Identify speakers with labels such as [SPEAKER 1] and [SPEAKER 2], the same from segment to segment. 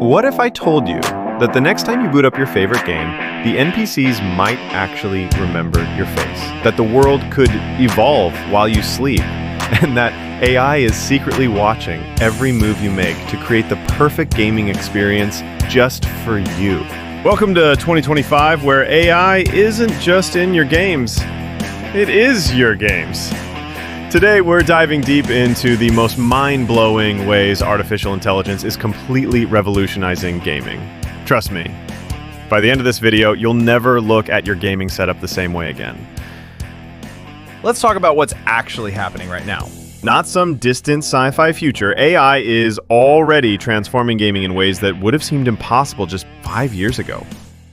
[SPEAKER 1] What if I told you that the next time you boot up your favorite game, the NPCs might actually remember your face? That the world could evolve while you sleep? And that AI is secretly watching every move you make to create the perfect gaming experience just for you? Welcome to 2025, where AI isn't just in your games, it is your games. Today, we're diving deep into the most mind-blowing ways artificial intelligence is completely revolutionizing gaming. Trust me, by the end of this video, you'll never look at your gaming setup the same way again.
[SPEAKER 2] Let's talk about what's actually happening right now.
[SPEAKER 1] Not some distant sci-fi future, AI is already transforming gaming in ways that would have seemed impossible just 5 years ago.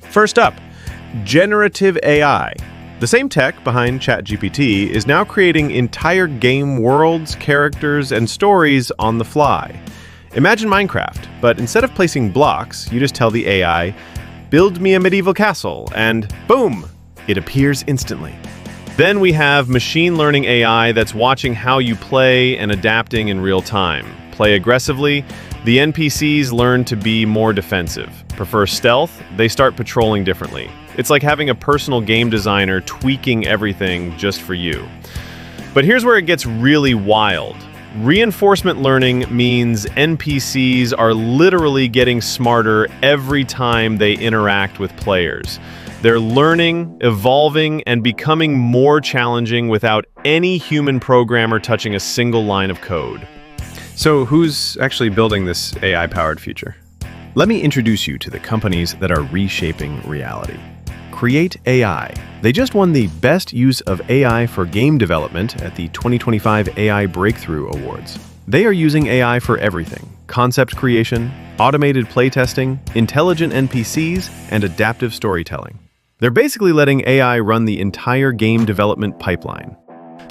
[SPEAKER 1] First up, generative AI. The same tech behind ChatGPT is now creating entire game worlds, characters, and stories on the fly. Imagine Minecraft, but instead of placing blocks, you just tell the AI, "Build me a medieval castle," and boom, it appears instantly. Then we have machine learning AI that's watching how you play and adapting in real time. Play aggressively, the NPCs learn to be more defensive. Prefer stealth, they start patrolling differently. It's like having a personal game designer tweaking everything just for you. But here's where it gets really wild. Reinforcement learning means NPCs are literally getting smarter every time they interact with players. They're learning, evolving, and becoming more challenging without any human programmer touching a single line of code. So who's actually building this AI-powered future? Let me introduce you to the companies that are reshaping reality. Create AI. They just won the Best Use of AI for Game Development at the 2025 AI Breakthrough Awards. They are using AI for everything: concept creation, automated playtesting, intelligent NPCs, and adaptive storytelling. They're basically letting AI run the entire game development pipeline.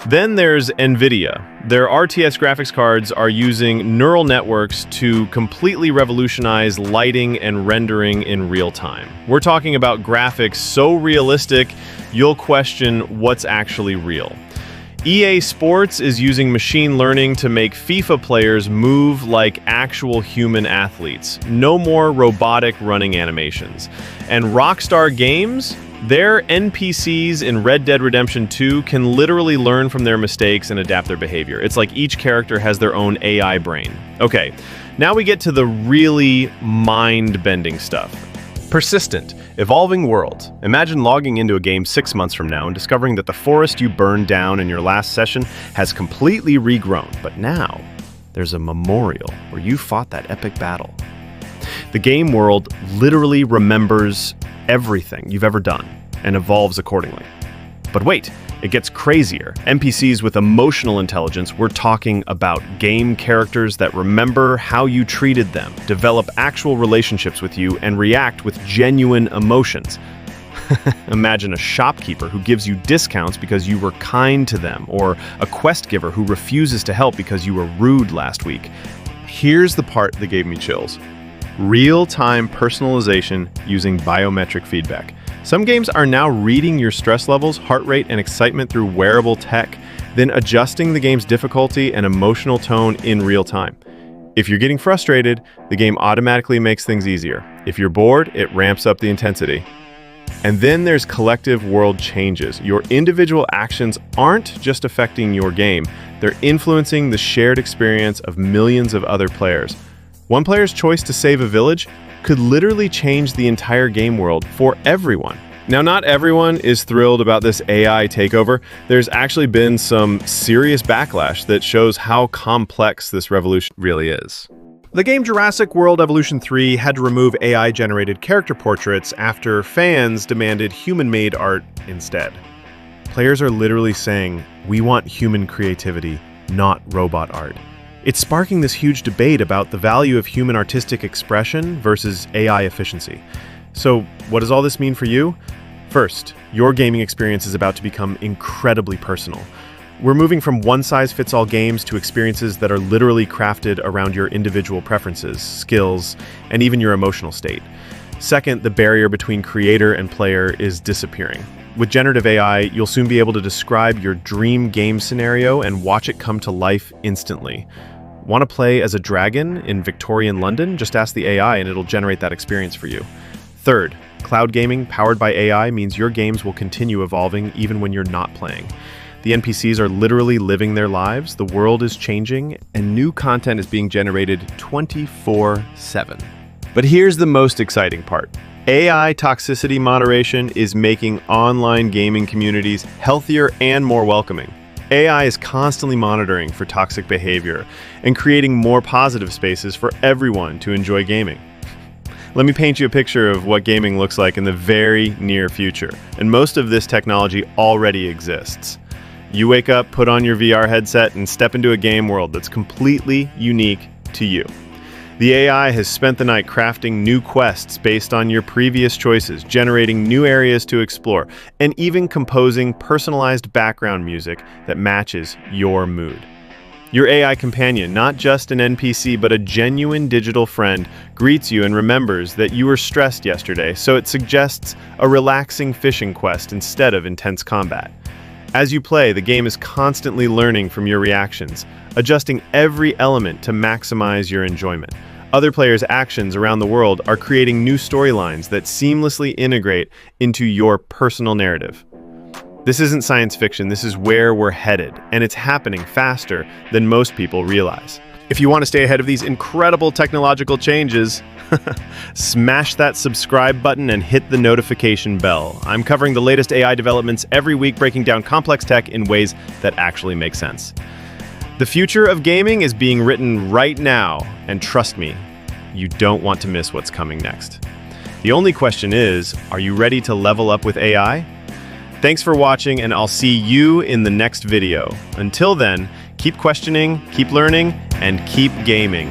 [SPEAKER 1] Then there's NVIDIA. Their RTS graphics cards are using neural networks to completely revolutionize lighting and rendering in real time. We're talking about graphics so realistic, you'll question what's actually real. EA Sports is using machine learning to make FIFA players move like actual human athletes. No more robotic running animations. And Rockstar Games, their NPCs in Red Dead Redemption 2 can literally learn from their mistakes and adapt their behavior. It's like each character has their own AI brain. Okay, now we get to the really mind-bending stuff. Persistent, evolving worlds. Imagine logging into a game 6 months from now and discovering that the forest you burned down in your last session has completely regrown. But now, there's a memorial where you fought that epic battle. The game world literally remembers everything you've ever done and evolves accordingly. But wait, it gets crazier. NPCs with emotional intelligence. We're talking about game characters that remember how you treated them, develop actual relationships with you, and react with genuine emotions. Imagine a shopkeeper who gives you discounts because you were kind to them, or a quest giver who refuses to help because you were rude last week. Here's the part that gave me chills. Real-time personalization using biometric feedback. Some games are now reading your stress levels, heart rate, and excitement through wearable tech, then adjusting the game's difficulty and emotional tone in real time. If you're getting frustrated, the game automatically makes things easier. If you're bored, it ramps up the intensity. And then there's collective world changes. Your individual actions aren't just affecting your game, they're influencing the shared experience of millions of other players. One player's choice to save a village could literally change the entire game world for everyone. Now, not everyone is thrilled about this AI takeover. There's actually been some serious backlash that shows how complex this revolution really is. The game Jurassic World Evolution 3 had to remove AI-generated character portraits after fans demanded human-made art instead. Players are literally saying, "We want human creativity, not robot art." It's sparking this huge debate about the value of human artistic expression versus AI efficiency. So, what does all this mean for you? First, your gaming experience is about to become incredibly personal. We're moving from one-size-fits-all games to experiences that are literally crafted around your individual preferences, skills, and even your emotional state. Second, the barrier between creator and player is disappearing. With generative AI, you'll soon be able to describe your dream game scenario and watch it come to life instantly. Want to play as a dragon in Victorian London? Just ask the AI and it'll generate that experience for you. Third, cloud gaming powered by AI means your games will continue evolving even when you're not playing. The NPCs are literally living their lives, the world is changing, and new content is being generated 24/7. But here's the most exciting part. AI toxicity moderation is making online gaming communities healthier and more welcoming. AI is constantly monitoring for toxic behavior and creating more positive spaces for everyone to enjoy gaming. Let me paint you a picture of what gaming looks like in the very near future, and most of this technology already exists. You wake up, put on your VR headset, and step into a game world that's completely unique to you. The AI has spent the night crafting new quests based on your previous choices, generating new areas to explore, and even composing personalized background music that matches your mood. Your AI companion, not just an NPC, but a genuine digital friend, greets you and remembers that you were stressed yesterday, so it suggests a relaxing fishing quest instead of intense combat. As you play, the game is constantly learning from your reactions, adjusting every element to maximize your enjoyment. Other players' actions around the world are creating new storylines that seamlessly integrate into your personal narrative. This isn't science fiction, this is where we're headed, and it's happening faster than most people realize. If you want to stay ahead of these incredible technological changes, smash that subscribe button and hit the notification bell. I'm covering the latest AI developments every week, breaking down complex tech in ways that actually make sense. The future of gaming is being written right now, and trust me, you don't want to miss what's coming next. The only question is, are you ready to level up with AI? Thanks for watching, and I'll see you in the next video. Until then, keep questioning, keep learning, and keep gaming.